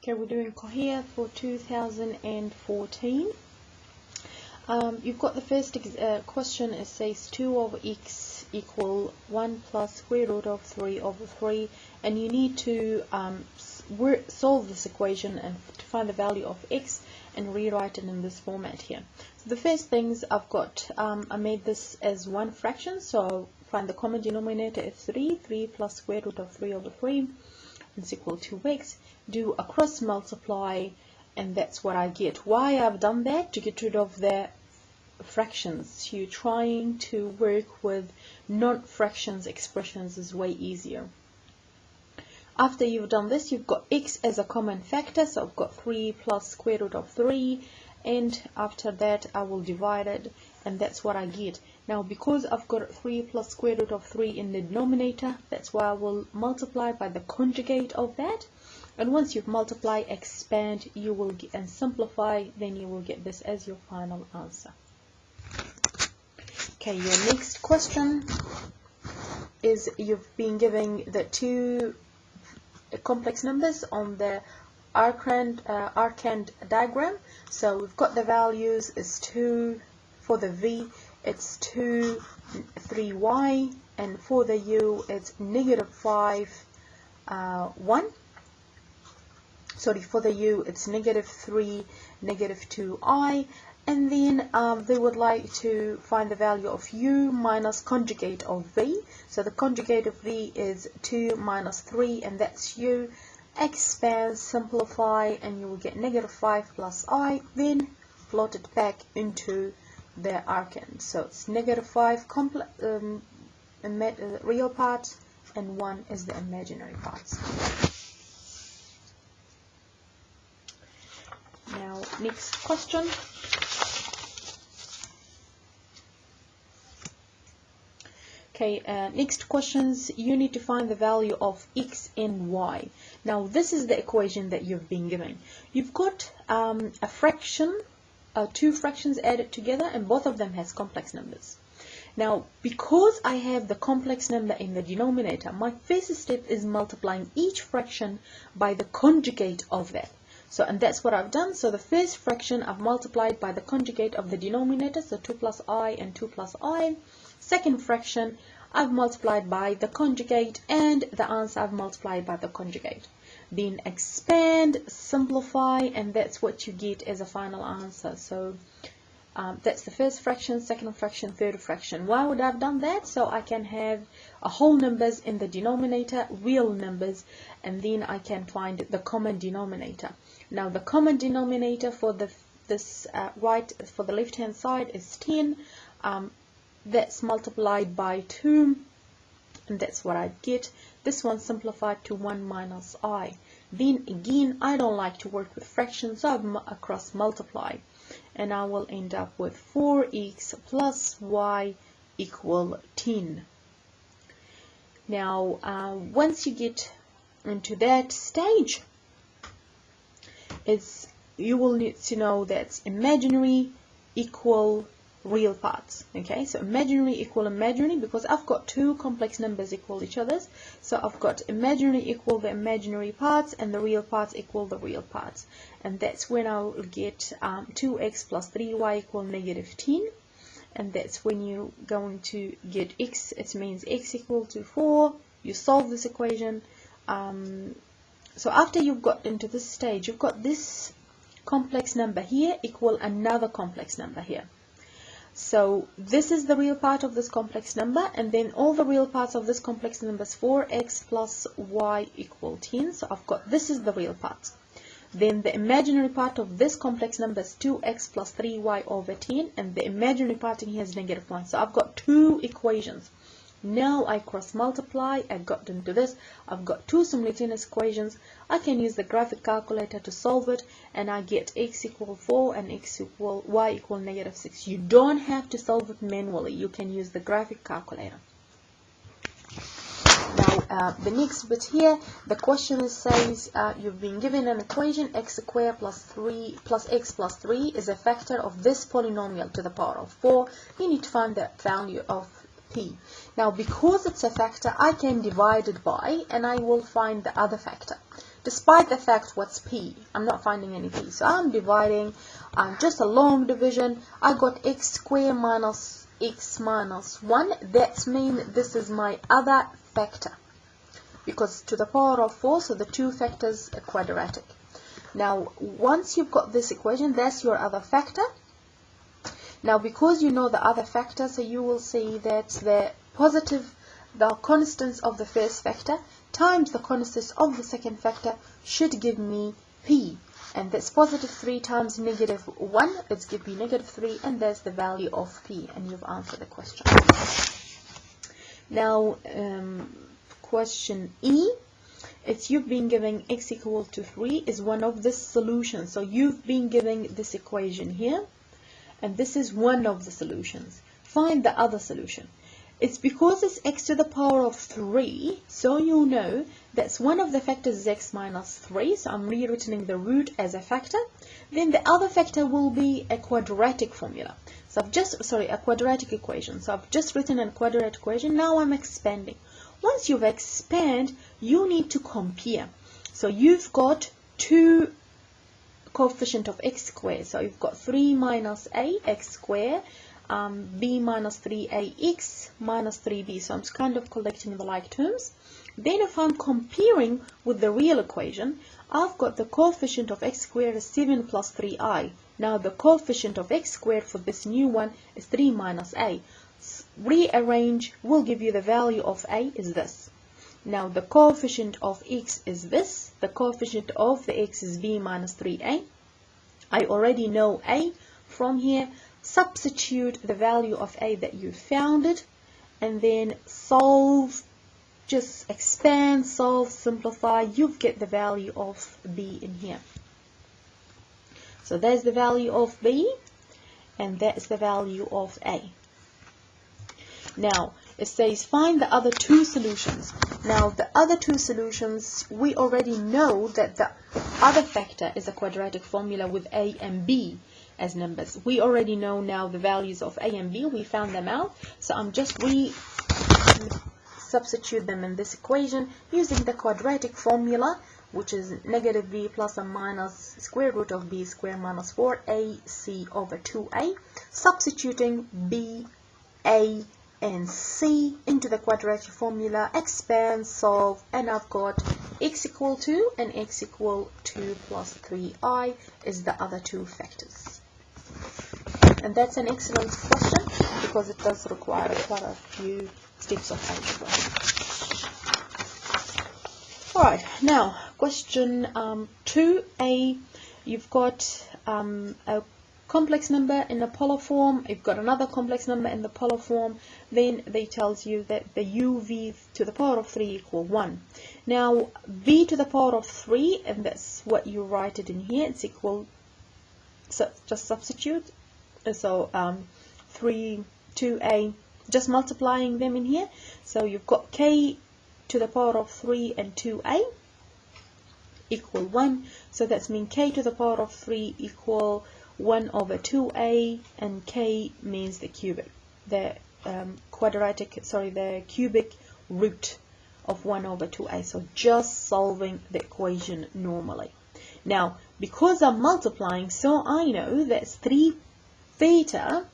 Okay, we're doing Cohere for 2014. You've got the first question. It says 2 over x equal 1 plus square root of 3 over 3, and you need to solve this equation and to find the value of x and rewrite it in this format here. So the first things I've got, I made this as one fraction, so I'll find the common denominator is 3 plus square root of 3 over 3 is equal to 2x. Do a cross multiply, and that's what I get. Why I've done that? To get rid of the fractions. You're trying to work with non-fractions expressions is way easier. After you've done this, you've got x as a common factor, so I've got 3 plus square root of 3, and after that I will divide it, and that's what I get. Now because I've got 3 plus square root of 3 in the denominator, that's why I will multiply by the conjugate of that, and once you've multiplied, expand, you will get, and simplify, then you will get this as your final answer. Okay, your next question is, you've been given the two complex numbers on the arcand diagram. So we've got the values is 2 for the v, it's 2 3y, and for the u it's -5 1. Sorry, for the u it's -3 -2i, and then they would like to find the value of u minus conjugate of v. So the conjugate of v is 2 minus 3, and that's u. Expand, simplify, and you will get -5 plus i, then plot it back into the arcand. So it's -5 real parts, and 1 is the imaginary parts. Now, next question. Okay, next questions, you need to find the value of x and y. Now, this is the equation that you've been given. You've got a fraction, two fractions added together, and both of them has complex numbers. Now, because I have the complex number in the denominator, my first step is multiplying each fraction by the conjugate of that. So, and that's what I've done. So the first fraction I've multiplied by the conjugate of the denominator, so 2 plus I and 2 plus I. Second fraction I've multiplied by the conjugate, and the answer I've multiplied by the conjugate. Then expand, simplify, and that's what you get as a final answer. So that's the first fraction, second fraction, third fraction. Why would I have done that? So I can have whole numbers in the denominator, real numbers, and then I can find the common denominator. Now the common denominator for the left hand side is 10. That's multiplied by 2, and that's what I get. This one simplified to 1 minus I. Then again, I don't like to work with fractions, so I cross multiply, and I will end up with 4x plus y equal 10. Now, once you get into that stage, you will need to know that imaginary equal real parts. Okay, so imaginary equal imaginary, because I've got two complex numbers equal each other. So I've got imaginary equal the imaginary parts, and the real parts equal the real parts. And that's when I'll get 2x plus 3y equal -10. And that's when you're going to get x. It means x equal to 4. You solve this equation. So after you've got into this stage, you've got this complex number here equal another complex number here. So this is the real part of this complex number, and then all the real parts of this complex number is 4x plus y equal 10. So I've got, this is the real part. Then the imaginary part of this complex number is 2x plus 3y over 10, and the imaginary part in here is -1. So I've got two equations. Now I cross multiply, I got into this, I've got two simultaneous equations. I can use the graphic calculator to solve it, and I get x equal 4 and y equal -6. You don't have to solve it manually, you can use the graphic calculator. Now the next bit here, the question says you've been given an equation, x squared plus x plus 3 is a factor of this polynomial to the power of 4. You need to find the value of p. Now because it's a factor, I can divide it by, and I will find the other factor. despite the fact what's p, I'm not finding any p. So I'm dividing, just a long division. I got x squared minus x minus 1. That means this is my other factor, because to the power of 4, so the two factors are quadratic. Now, once you've got this equation, that's your other factor. Now, because you know the other factor, so you will see that the constants of the first factor times the constants of the second factor should give me p. And that's positive 3 times negative 1. It's give me negative 3, and that's the value of p. And you've answered the question. Now, question E. It's you've been given x equal to 3 is one of the solutions. So you've been given this equation here, and this is one of the solutions. Find the other solution. It's because it's x to the power of 3, so you know that's one of the factors is x minus 3, so I'm rewriting the root as a factor. Then the other factor will be a quadratic formula. So a quadratic equation. So I've just written a quadratic equation. Now I'm expanding. Once you've expanded, you need to compare. So you've got two coefficient of x squared. So you've got 3 minus a x squared, b minus 3ax minus 3b. So I'm just kind of collecting the like terms. Then if I'm comparing with the real equation, I've got the coefficient of x squared is 7 plus 3i. Now the coefficient of x squared for this new one is 3 minus a. Rearrange will give you the value of a is this. Now the coefficient of x is this. The coefficient of the x is b minus 3a. I already know a from here. Substitute the value of a that you found it, and then solve. Just expand, solve, simplify. You get the value of b in here. So there's the value of b, and that's the value of a. Now, it says find the other two solutions. Now, the other two solutions, we already know that the other factor is a quadratic formula with a and b as numbers. We already know now the values of a and b. We found them out. So I'm just substitute them in this equation using the quadratic formula, which is negative b plus or minus square root of b squared minus 4ac over 2a. Substituting b, a, and c into the quadratic formula, expand, solve, and I've got x equal to and x equal to plus 3i is the other two factors. And that's an excellent question because it does require quite a few steps of algebra. Alright, now question 2a. You've got a complex number in the polar form, you've got another complex number in the polar form, then they tells you that the uv to the power of 3 equal 1. Now v to the power of 3, and that's what you write it in here, it's equal, so just substitute, so 3, 2a, just multiplying them in here, so you've got k to the power of 3 and 2a equal 1, so that's mean k to the power of 3 equal 1 over 2a, and k means the cubic, the cubic root of 1 over 2a. So just solving the equation normally. Now, because I'm multiplying, so I know that's 3 theta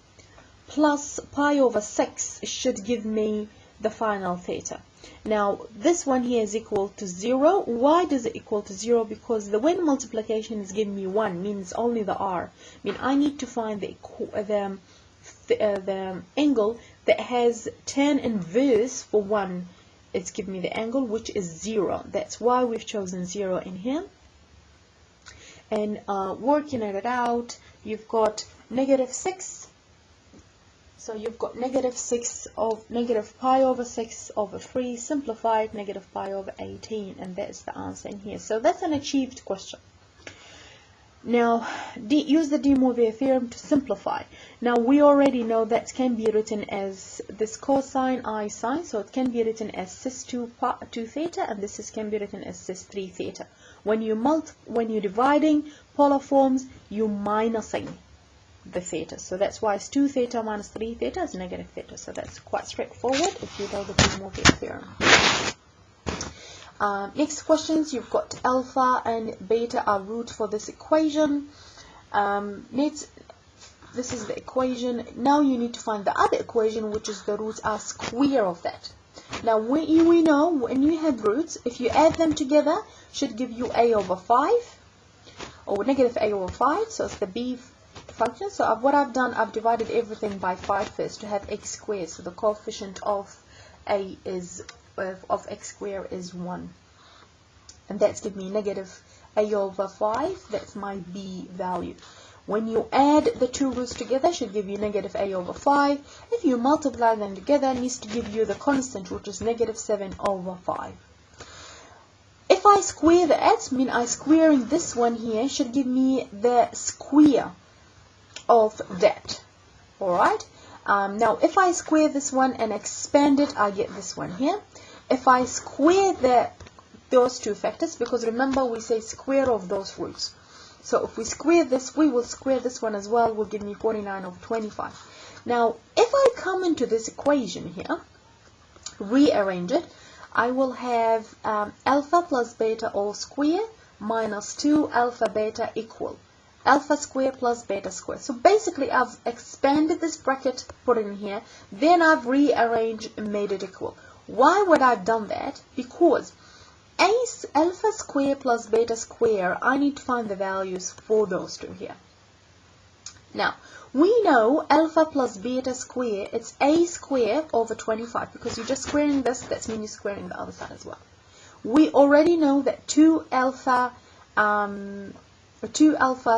plus pi over 6 should give me the final theta. Now, this one here is equal to 0. Why does it equal to 0? Because the when multiplication is giving me 1, means only the r. I mean, I need to find the angle that has tan inverse for 1. It's giving me the angle, which is 0. That's why we've chosen 0 in here. And working it out, you've got negative 6. So you've got negative 6 of negative pi over 6 over 3 simplified negative pi over 18, and that's the answer in here. So that's an achieved question. Now use the De Morbier theorem to simplify. Now we already know that can be written as this cosine I sine, so it can be written as cis 2 theta, and this can be written as cis 3 theta. When you're dividing polar forms, you're minusing the theta, so that's why it's 2 theta minus 3 theta is negative theta. So that's quite straightforward if you know the De Morbier theorem. Next questions, you've got alpha and beta are root for this equation. This is the equation. Now you need to find the other equation, which is the roots are square of that. Now we know when you have roots, if you add them together, should give you a over 5 or negative a over 5. So it's the b function. So what I've done, I've divided everything by 5 first to have x squared. So the coefficient of a is of x squared is 1, and that's give me negative a over 5. That's my b value. When you add the two roots together, should give you negative a over 5. If you multiply them together, it needs to give you the constant, which is negative 7 over 5. If I square that, mean I squaring this one here, should give me the square of that. Alright? Now, if I square this one and expand it, I get this one here. If I square those two factors, because remember we say square of those roots. So if we square this, we will square this one as well, will give me 49 over 25. Now, if I come into this equation here, rearrange it, I will have alpha plus beta all square minus 2 alpha beta equal alpha square plus beta square. So basically I've expanded this bracket, put it in here, then I've rearranged and made it equal. Why would I have done that? Because alpha square plus beta square, I need to find the values for those two here. Now, we know alpha plus beta square, it's a square over 25, because you're just squaring this, that means you're squaring the other side as well. We already know that 2 alpha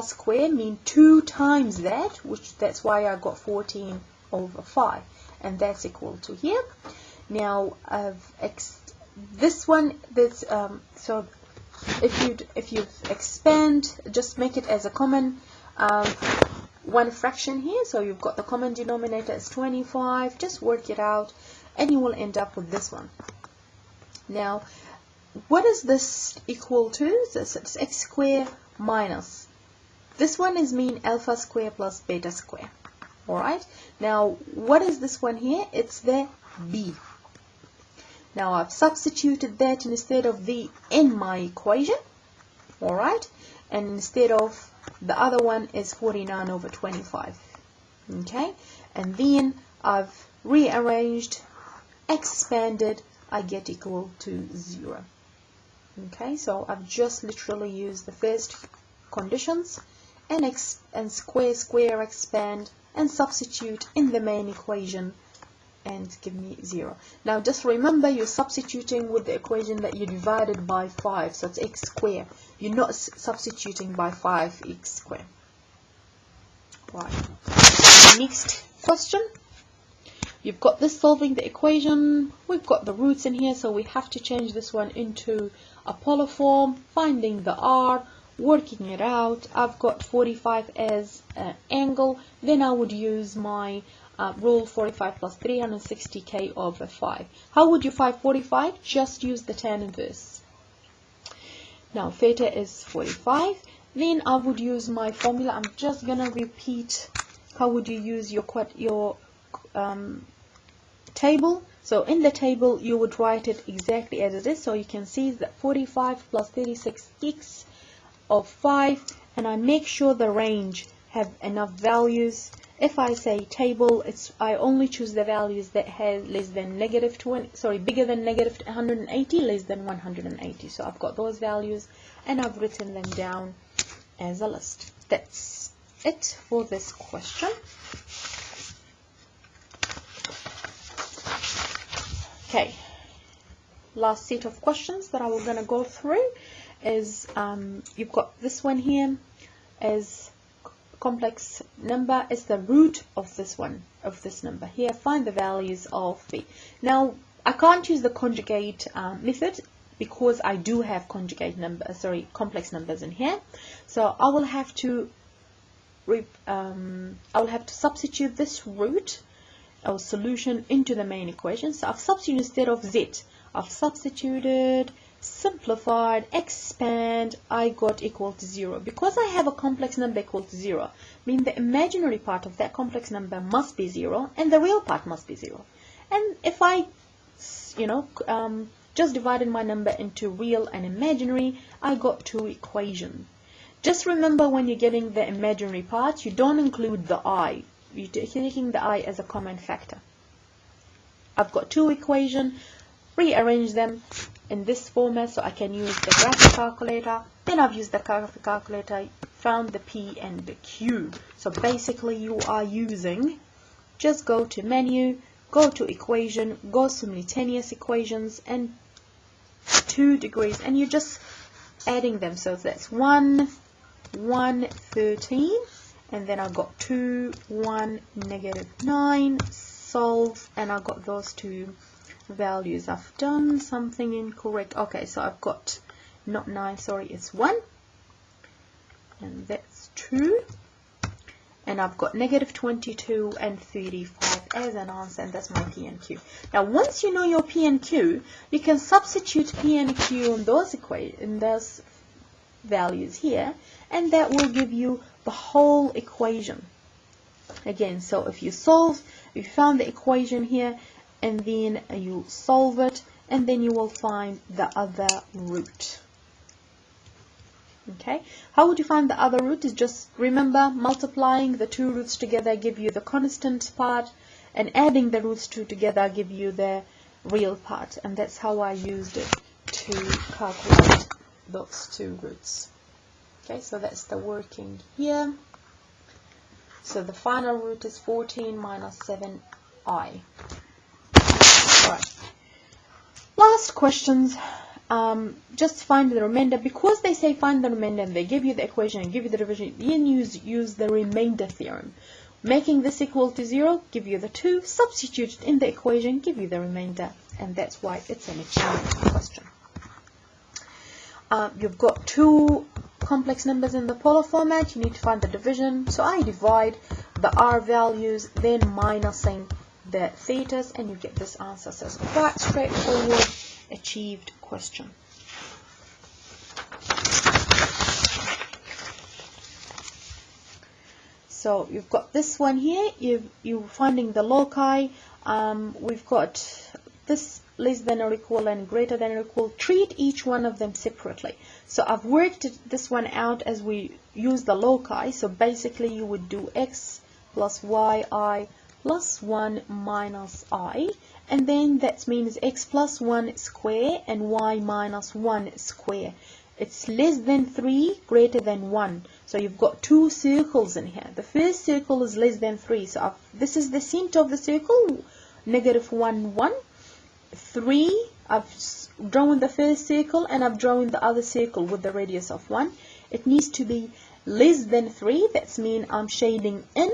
square mean 2 times that, which that's why I got 14 over 5, and that's equal to here. Now, this one, that's so if you expand, just make it as a common one fraction here. So you've got the common denominator is 25. Just work it out, and you will end up with this one. Now, what is this equal to? So it's x squared minus. This one is mean alpha square plus beta square. All right. Now, what is this one here? It's the b. Now I've substituted that instead of the in my equation, alright, and instead of the other one is 49 over 25, okay, and then I've rearranged, expanded, I get equal to 0, okay. So I've just literally used the first conditions and square, expand, and substitute in the main equation, and give me 0. Now just remember, you're substituting with the equation that you divided by 5, so it's x squared. You're not substituting by 5x squared. Right. Next question. You've got this solving the equation. We've got the roots in here, so we have to change this one into a polar form, finding the r, working it out. I've got 45 as an angle. Then I would use my rule 45 plus 360k over 5. How would you find 45? Just use the tan inverse. Now theta is 45. Then I would use my formula. I'm just gonna repeat how would you use your table. So in the table you would write it exactly as it is. So you can see that 45 plus 36x of 5, and I make sure the range have enough values. If I say table, I only choose the values that have less than negative 20, sorry, bigger than negative 180, less than 180. So I've got those values, and I've written them down as a list. That's it for this question. Okay, last set of questions that I was going to go through is you've got this one here as complex number is the root of this one, of this number here. Find the values of b. Now I can't use the conjugate method because I do have complex numbers in here. So I will have to substitute this root or solution into the main equation. So I've substituted instead of z, I've substituted, simplified, expand, I got equal to 0. Because I have a complex number equal to 0, I mean the imaginary part of that complex number must be 0 and the real part must be 0. And if I just divided my number into real and imaginary. I got 2 equations. Just remember, when you're getting the imaginary part, you don't include the I. You're taking the I as a common factor. I've got 2 equations. Rearrange them in this format so I can use the graphic calculator. Then I've used the graphic calculator, found the P and the Q. So basically you are using, just go to menu, go to equation, go simultaneous equations and 2 degrees, and you're just adding them. So that's 1, 1, 13, and then I got 2, 1, -9, solve, and I got those 2 values. I've done something incorrect. Okay, so I've got not 9, sorry, it's 1, and that's 2, and I've got -22 and 35 as an answer, and that's my P and Q. Now once you know your P and Q, you can substitute P and Q in those values here, and that will give you the whole equation again. So if you found the equation here, and then you solve it, and then you will find the other root. Okay, how would you find the other root? Is just remember, multiplying the 2 roots together give you the constant part, and adding the roots 2 together give you the real part, and that's how I used it to calculate those 2 roots. Okay, so that's the working here. So the final root is 14 minus 7i. Alright, last questions. Just find the remainder. Because they say find the remainder and they give you the equation and give you the division, you use the remainder theorem. Making this equal to 0, give you the 2, substitute it in the equation, give you the remainder, and that's why it's an achievement question. You've got 2 complex numbers in the polar format. You need to find the division, so I divide the R values, then minusing the thetas, and you get this answer. So it's quite straightforward, achieved question. So you've got this one here, you're finding the loci. We've got this less than or equal and greater than or equal. Treat each one of them separately. So I've worked this one out as we use the loci. So basically you would do x plus yi plus 1 minus I, and then that means x plus 1 square and y minus 1 square. It's less than 3, greater than 1. So you've got 2 circles in here. The first circle is less than 3. So this is the center of the circle, -1, 1. 3, I've drawn the first circle, and I've drawn the other circle with the radius of 1. It needs to be less than 3. That means I'm shading in.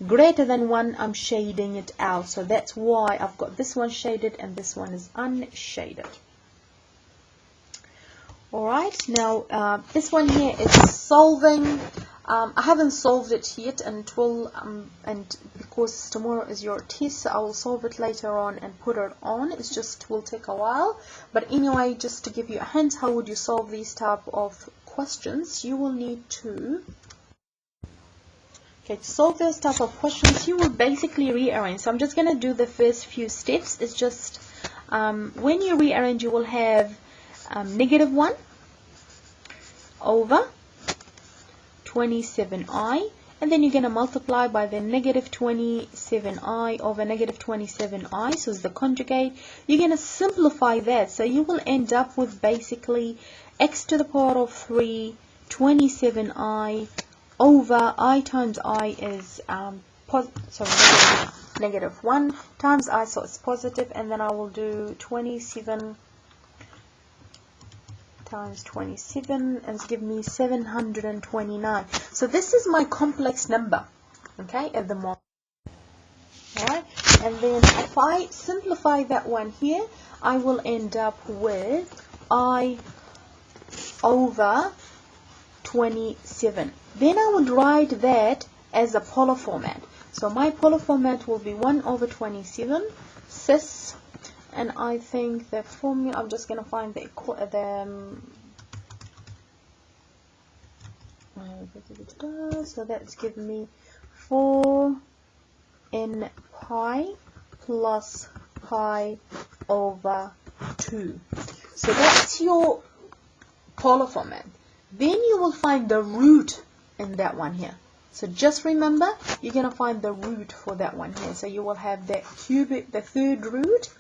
Greater than 1, I'm shading it out. So that's why I've got this one shaded and this one is unshaded. Alright, now this one here is solving. I haven't solved it yet until, and because tomorrow is your test, so I will solve it later on and put it on. It just will take a while. But anyway, just to give you a hint, how would you solve these type of questions? You will need to... Okay, to solve those type of questions, you will basically rearrange. So I'm just going to do the first few steps. It's just when you rearrange, you will have -1 over 27i, and then you're going to multiply by the -27i over -27i, so it's the conjugate. You're going to simplify that, so you will end up with basically x to the power of 3, 27i over I times I is -1 times I, so it's positive, and then I will do 27 times 27 and give me 729. So this is my complex number, okay, at the moment. Alright, and then if I simplify that one here, I will end up with I over 27. Then I would write that as a polar format. So my polar format will be 1 over 27 cis, and I think the formula, I'm just going to find so that's giving me 4n pi plus pi over 2 2. So that's your polar format. Then you will find the root in that one here. So just remember, you're going to find the root for that one here. So you will have the cubic, the third root,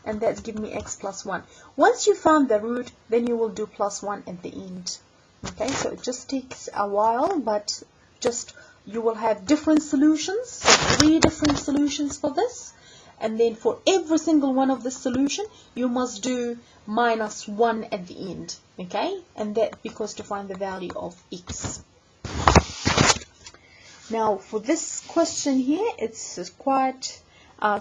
and that's giving me x plus 1. Once you found the root, then you will do plus 1 at the end. Okay, so it just takes a while, but just you will have different solutions, so 3 different solutions for this. And then for every single one of the solution, you must do minus 1 at the end. Okay, and that because to find the value of x. Now for this question here, it's quite,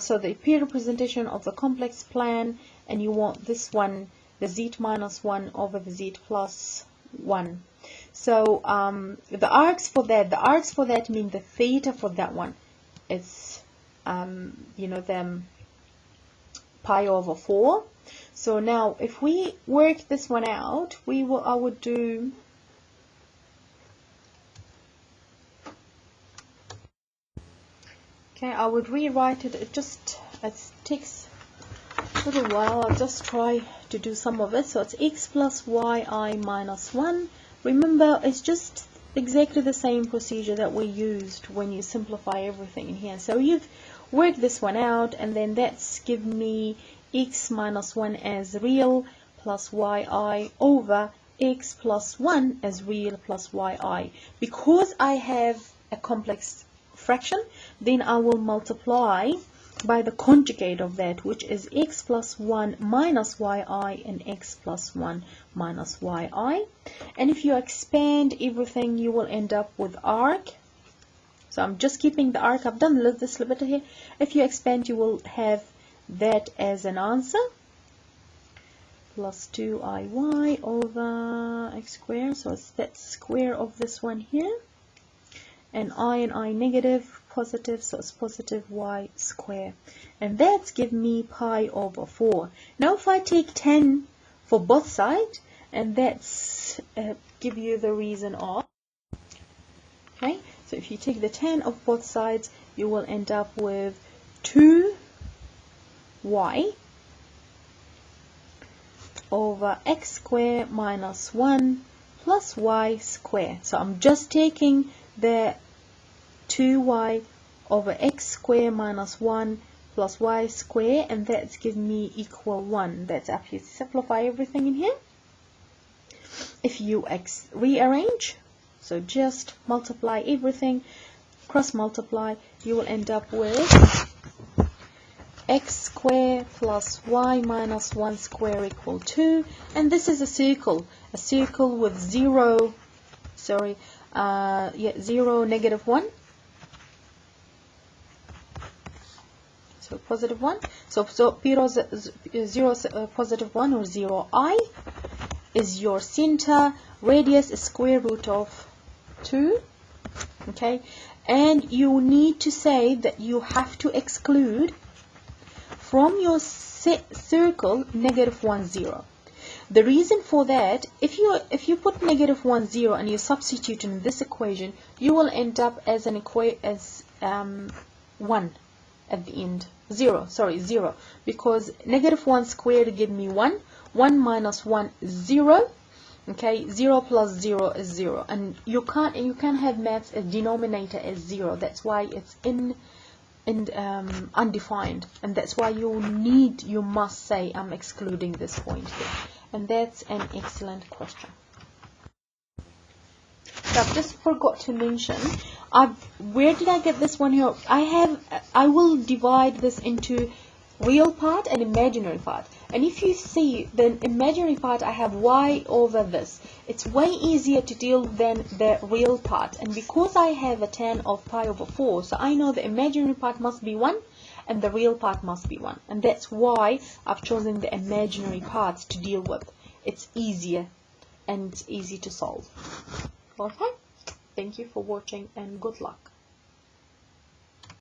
so the P representation of the complex plan, and you want this one, the z minus 1 over the z plus 1. So the arcs for that mean the theta for that one is, you know, the pi over 4. So now if we work this one out, I would do, okay, I would rewrite it. It takes a little while. I'll just try to do some of it. So it's x plus yi minus 1. Remember, it's just exactly the same procedure that we used when you simplify everything in here. So you've worked this one out, and then that's give me x minus 1 as real plus yi over x plus 1 as real plus yi. Because I have a complex fraction, then I will multiply by the conjugate of that, which is x plus 1 minus yi and x plus 1 minus yi. And if you expand everything, you will end up with arc. So I'm just keeping the arc. I've done this little bit here. If you expand, you will have that as an answer. Plus 2iy over x squared. So it's that square of this one here. And I negative, positive, so it's positive y squared. And that's give me pi over 4. Now if I take 10 for both sides, and that's give you the reason of, okay, so if you take the 10 of both sides, you will end up with 2y over x squared minus 1 plus y squared. So I'm just taking the 2y over x squared minus 1 plus y squared, and that's giving me equal 1. That's after you simplify everything in here. If you rearrange, so just multiply everything, cross multiply, you will end up with x squared plus y minus 1 squared equal 2. And this is a circle with 0, sorry, 0, negative 1. So positive 1. So 0, positive 1 or 0i is your center. Radius is square root of 2. Okay. And you need to say that you have to exclude from your circle negative 1, 0. The reason for that, if you put negative 1, 0 and you substitute in this equation, you will end up as 1 at the end. 0, because negative 1 squared give me 1. 1 minus 1 is 0. Okay, 0 plus 0 is 0, and you can't have maths as denominator as 0. That's why it's undefined, and that's why you must say I'm excluding this point here. And that's an excellent question. So I've just forgot to mention, where did I get this one here? I will divide this into real part and imaginary part. And if you see the imaginary part, I have y over this. It's way easier to deal than the real part. And because I have a tan of pi over 4, so I know the imaginary part must be 1 and the real part must be 1. And that's why I've chosen the imaginary parts to deal with. It's easier and it's easy to solve. Okay? Thank you for watching and good luck.